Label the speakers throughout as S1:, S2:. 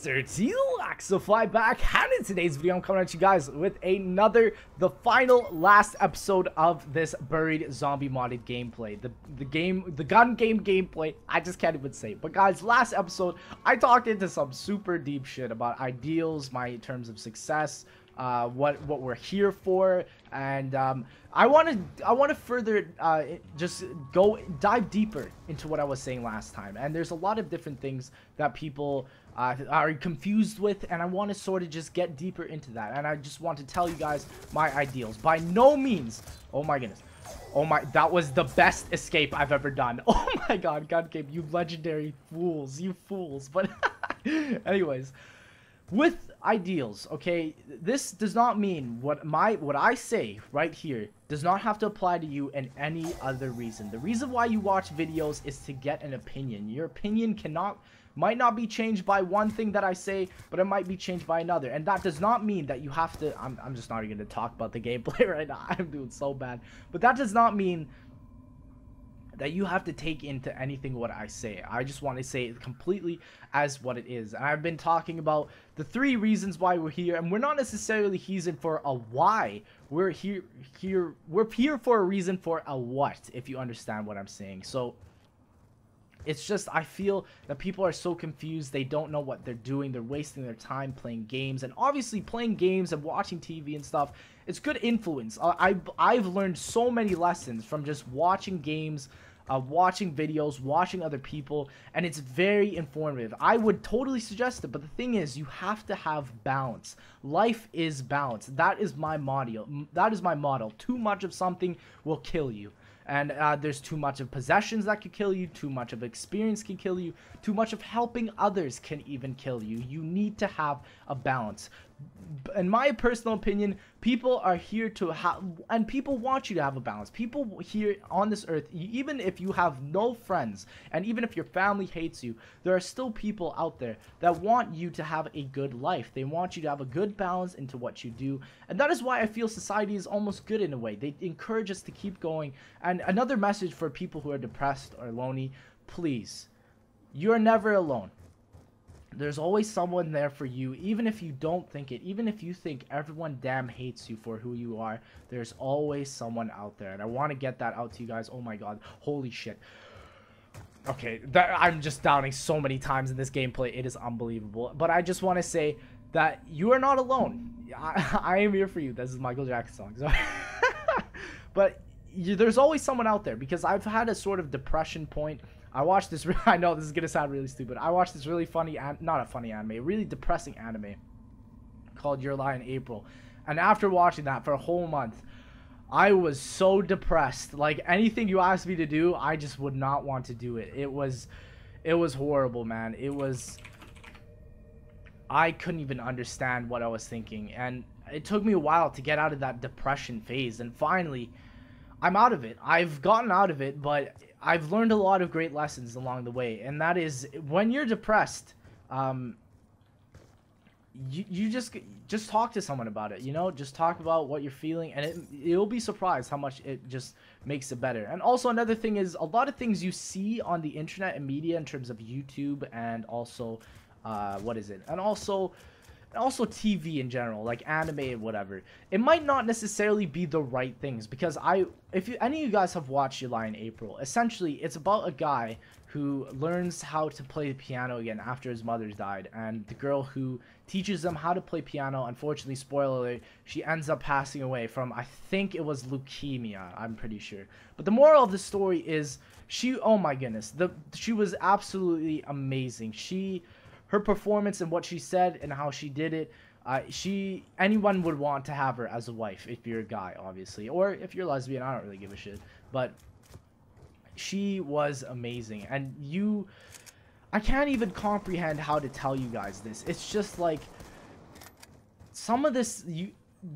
S1: MrTLexify back, and in today's video I'm coming at you guys with the final last episode of this buried zombie modded gameplay. The gun game gameplay, I just can't even say it. But guys, last episode I talked into some super deep shit about ideals, my terms of success, what we're here for, and I want to further just dive deeper into what I was saying last time. And there's a lot of different things that people are confused with, and I want to sort of just get deeper into that. And I just want to tell you guys my ideals. By no means, oh my goodness, oh my, that was the best escape I've ever done. Oh my god, gun game, you legendary fools, you fools. But anyways, with ideals, okay, this does not mean what I say right here does not have to apply to you in any other reason. The reason why you watch videos is to get an opinion. Your opinion might not be changed by one thing that I say, but it might be changed by another. And that does not mean that you have to, I'm just not even going to talk about the gameplay right now. I'm doing so bad. But that does not mean that you have to take into anything what I say. I just want to say it completely as what it is. And I've been talking about the 3 reasons why we're here, and we're not necessarily here for a why. We're here for a reason for a what, if you understand what I'm saying. So it's just, I feel that people are so confused. They don't know what they're doing. They're wasting their time playing games. And obviously playing games and watching TV and stuff, it's good influence. I've learned so many lessons from just watching games, watching videos, watching other people, and it's very informative. I would totally suggest it, but the thing is, you have to have balance. Life is balance. That is my motto. That is my motto. Too much of something will kill you. And there's too much of possessions that could kill you, too much of experience can kill you, too much of helping others can even kill you. You need to have a balance. In my personal opinion, people are here to have, and people want you to have a balance. People here on this earth, even if you have no friends, and even if your family hates you, there are still people out there that want you to have a good life. They want you to have a good balance into what you do, and that is why I feel society is almost good in a way. They encourage us to keep going. And another message for people who are depressed or lonely, please, you are never alone. There's always someone there for you, even if you don't think it. Even if you think everyone damn hates you for who you are, there's always someone out there. And I want to get that out to you guys. Oh my god, holy shit. Okay, I'm just downing so many times in this gameplay. It is unbelievable. But I just want to say that you are not alone. I am here for you. This is Michael Jackson's song. So but there's always someone out there, because I've had a sort of depression point. I watched this, I know this is going to sound really stupid. I watched this really funny, not a funny anime, really depressing anime called Your Lie in April. And after watching that for a whole month, I was so depressed. Like, anything you asked me to do, I just would not want to do it. It was horrible, man. I couldn't even understand what I was thinking. And it took me a while to get out of that depression phase. And finally, I'm out of it. I've gotten out of it, but I've learned a lot of great lessons along the way. And that is, when you're depressed, you just talk to someone about it, you know? Just talk about what you're feeling, and you'll be surprised how much it just makes it better. And also another thing is, a lot of things you see on the internet and media in terms of YouTube, and also and also TV in general, like anime and whatever, it might not necessarily be the right things. Because if any of you guys have watched Your Lie in April, essentially it's about a guy who learns how to play the piano again after his mother died, and the girl who teaches him how to play piano, unfortunately, spoiler alert, she ends up passing away from, I think it was leukemia, I'm pretty sure. But the moral of the story is, oh my goodness, she was absolutely amazing. Her performance and what she said and how she did it, anyone would want to have her as a wife if you're a guy, obviously. Or if you're lesbian, I don't really give a shit. But she was amazing. And I can't even comprehend how to tell you guys this. It's just like, some of this,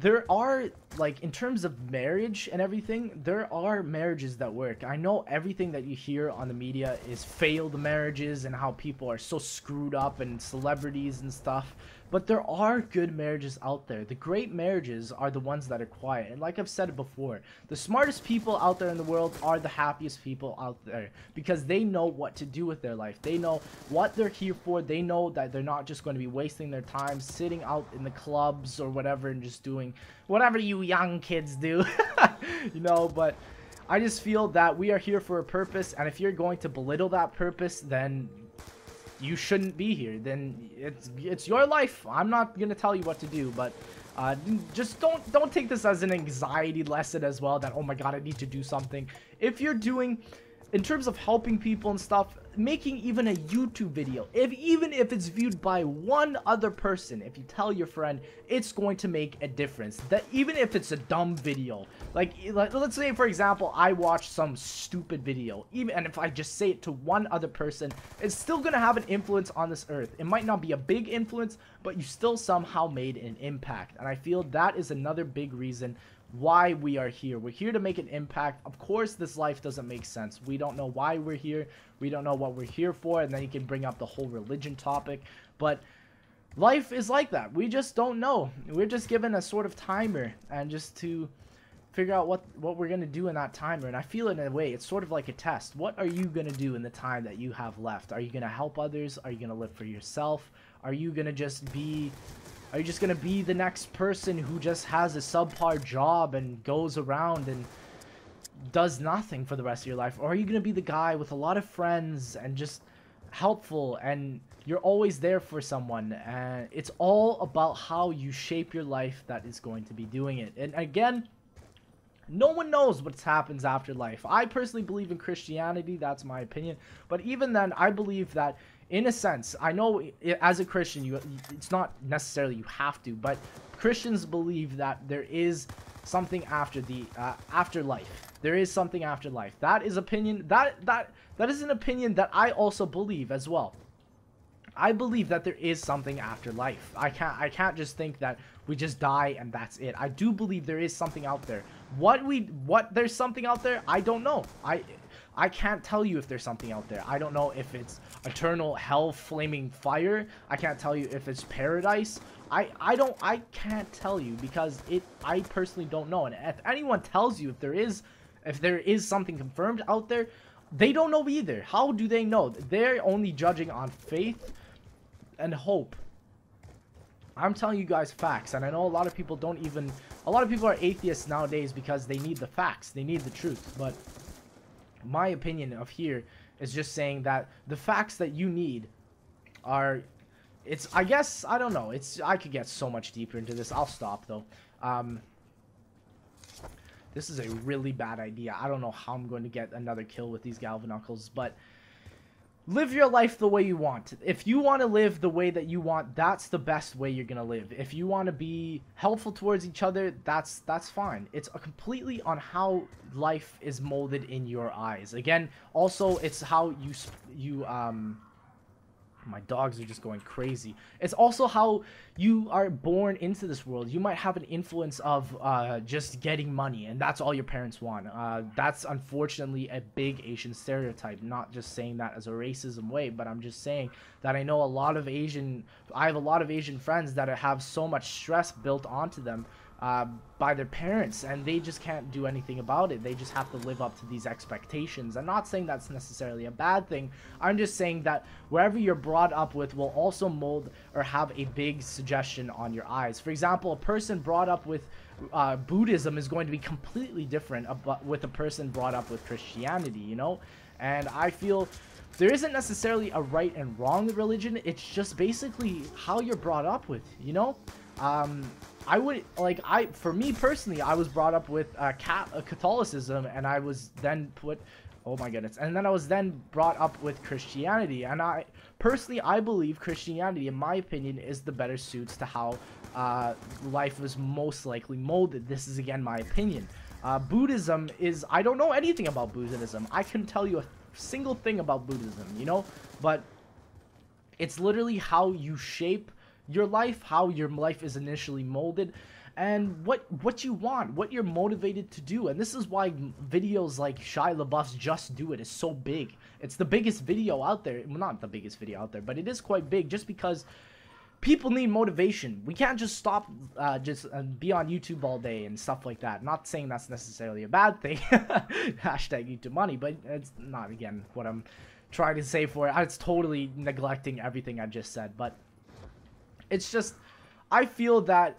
S1: there are like in terms of marriage and everything, there are marriages that work. I know everything that you hear on the media is failed marriages and how people are so screwed up and celebrities and stuff, but there are good marriages out there. The great marriages are the ones that are quiet, and like I've said before, the smartest people out there in the world are the happiest people out there, because they know what to do with their life. They know what they're here for. They know that they're not just going to be wasting their time sitting out in the clubs or whatever and just doing whatever you young kids do. You know, but I just feel that we are here for a purpose, and if you're going to belittle that purpose, then you shouldn't be here. Then it's your life. I'm not gonna tell you what to do, but just don't take this as an anxiety lesson as well, that oh my god, I need to do something. If you're doing, in terms of helping people and stuff, making even a YouTube video, even if it's viewed by one other person, if you tell your friend, it's going to make a difference. That even if it's a dumb video, like let's say for example I watch some stupid video, and if I just say it to one other person, it's still gonna have an influence on this earth. It might not be a big influence, but you still somehow made an impact, and I feel that is another big reason why we are here. We're here to make an impact. Of course, this life doesn't make sense. We don't know why we're here. We don't know what we're here for, and then you can bring up the whole religion topic, but life is like that. We just don't know. We're just given a sort of timer, and just to figure out what we're going to do in that timer. And I feel in a way it's sort of like a test. What are you going to do in the time that you have left? Are you going to help others? Are you going to live for yourself? Are you going to just be the next person who just has a subpar job and goes around and does nothing for the rest of your life? Or are you going to be the guy with a lot of friends and just helpful, and you're always there for someone? And it's all about how you shape your life that is going to be doing it. And again, no one knows what happens after life. I personally believe in Christianity. That's my opinion. But even then, I believe that, in a sense, I know as a Christian, it's not necessarily you have to, but Christians believe that there is something after the afterlife. There is something after life. That is opinion. That is an opinion that I also believe as well. I believe that there is something after life. I can't just think that we just die and that's it. I do believe there is something out there. What there's something out there, I don't know. I can't tell you if there's something out there. I don't know if it's eternal hell, flaming fire. I can't tell you if it's paradise. I can't tell you, because I personally don't know. And if anyone tells you if there is something confirmed out there, they don't know either. How do they know? They're only judging on faith and hope. I'm telling you guys facts, and I know a lot of people are atheists nowadays because they need the facts, they need the truth. But my opinion of here is just saying that the facts that you need are, I guess, I don't know, I could get so much deeper into this. I'll stop though. This is a really bad idea. I don't know how I'm going to get another kill with these Galvanockles, but live your life the way you want. If you want to live the way that you want, that's the best way you're going to live. If you want to be helpful towards each other, that's fine. It's completely on how life is molded in your eyes. Again, also, it's how you my dogs are just going crazy. It's also how you are born into this world. You might have an influence of just getting money, and that's all your parents want. That's unfortunately a big Asian stereotype. Not just saying that as a racism way, but I'm just saying that I have a lot of Asian friends that have so much stress built onto them by their parents, and they just can't do anything about it. They just have to live up to these expectations. I'm not saying that's necessarily a bad thing. I'm just saying that wherever you're brought up with will also mold or have a big suggestion on your eyes. For example, a person brought up with Buddhism is going to be completely different with a person brought up with Christianity, you know? And I feel there isn't necessarily a right and wrong religion. It's just basically how you're brought up with, you know? For me personally, I was brought up with Catholicism, and I was then I was then brought up with Christianity, and I believe Christianity, in my opinion, is the better suits to how life was most likely molded. This is again my opinion. Buddhism is, I don't know anything about Buddhism. I couldn't tell you a single thing about Buddhism, you know, but it's literally how you shape your life, how your life is initially molded. and what you want, what you're motivated to do. And this is why videos like Shia LaBeouf's Just Do It is so big. It's the biggest video out there. Well, not the biggest video out there, but it is quite big just because people need motivation. We can't just stop be on YouTube all day and stuff like that. Not saying that's necessarily a bad thing. Hashtag YouTube money, but it's not, again, what I'm trying to say for it. It's totally neglecting everything I just said, but it's just, I feel that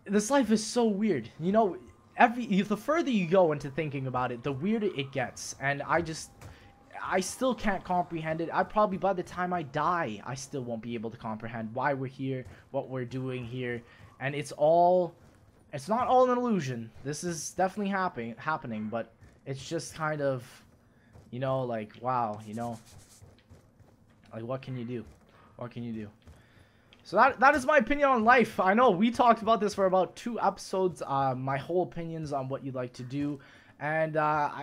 S1: this life is so weird. You know, the further you go into thinking about it, the weirder it gets. And I still can't comprehend it. By the time I die, I still won't be able to comprehend why we're here, what we're doing here. And it's not all an illusion. This is definitely happening, but it's just kind of, you know, like, wow, you know, like, what can you do? What can you do? So that is my opinion on life. I know we talked about this for about 2 episodes, my whole opinions on what you'd like to do. And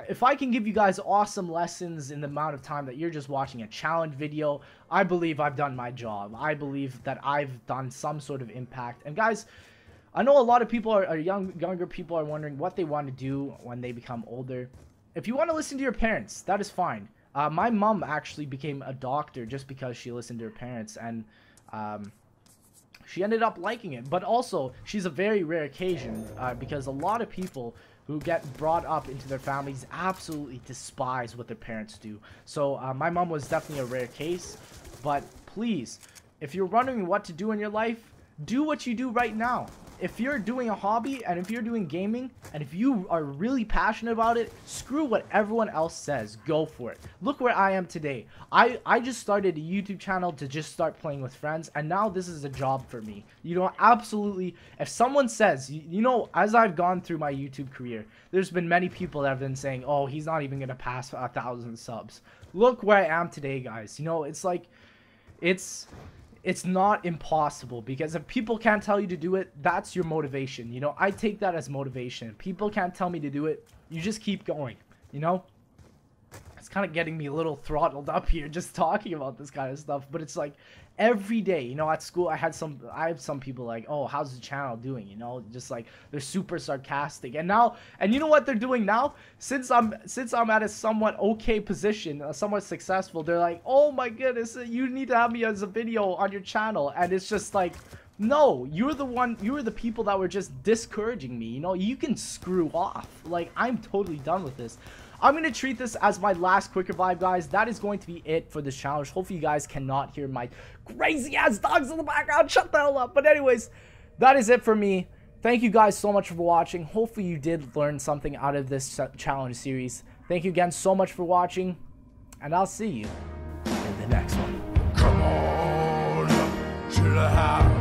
S1: if I can give you guys awesome lessons in the amount of time that you're just watching a challenge video, I believe I've done my job. I believe that I've done some sort of impact. And guys, I know a lot of people younger people are wondering what they want to do when they become older. If you want to listen to your parents, that is fine. My mom actually became a doctor just because she listened to her parents, and she ended up liking it. But also, she's a very rare occasion because a lot of people who get brought up into their families absolutely despise what their parents do. So my mom was definitely a rare case. But please, if you're wondering what to do in your life, do what you do right now. If you're doing a hobby, and if you're doing gaming, and if you are really passionate about it, screw what everyone else says. Go for it. Look where I am today. I just started a YouTube channel to just start playing with friends, and now this is a job for me. You know, absolutely. If someone says, you know, as I've gone through my YouTube career, there's been many people that have been saying, oh, he's not even gonna pass 1,000 subs. Look where I am today, guys. You know, it's like, it's not impossible, because if people can't tell you to do it, that's your motivation. You know, I take that as motivation. If people can't tell me to do it, you just keep going, you know? It's kind of getting me a little throttled up here just talking about this kind of stuff, but it's like every day, you know, at school I have some people like, oh, how's the channel doing, you know, just like they're super sarcastic. And you know what they're doing now, since I'm at a somewhat okay position, somewhat successful, they're like, oh my goodness, you need to have me as a video on your channel. And it's just like, no, you were the people that were just discouraging me. You know, you can screw off. Like, I'm totally done with this. I'm going to treat this as my last quick revive, guys. That is going to be it for this challenge. Hopefully you guys cannot hear my crazy ass dogs in the background. Shut the hell up. But anyways, that is it for me. Thank you guys so much for watching. Hopefully you did learn something out of this challenge series. Thank you again so much for watching, and I'll see you in the next one.
S2: Come on up to the house.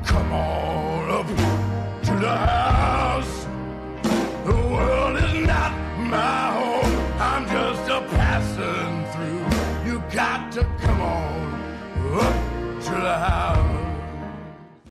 S2: Come on up to the house. The world is not my home. I'm just a passing through. You got to come on.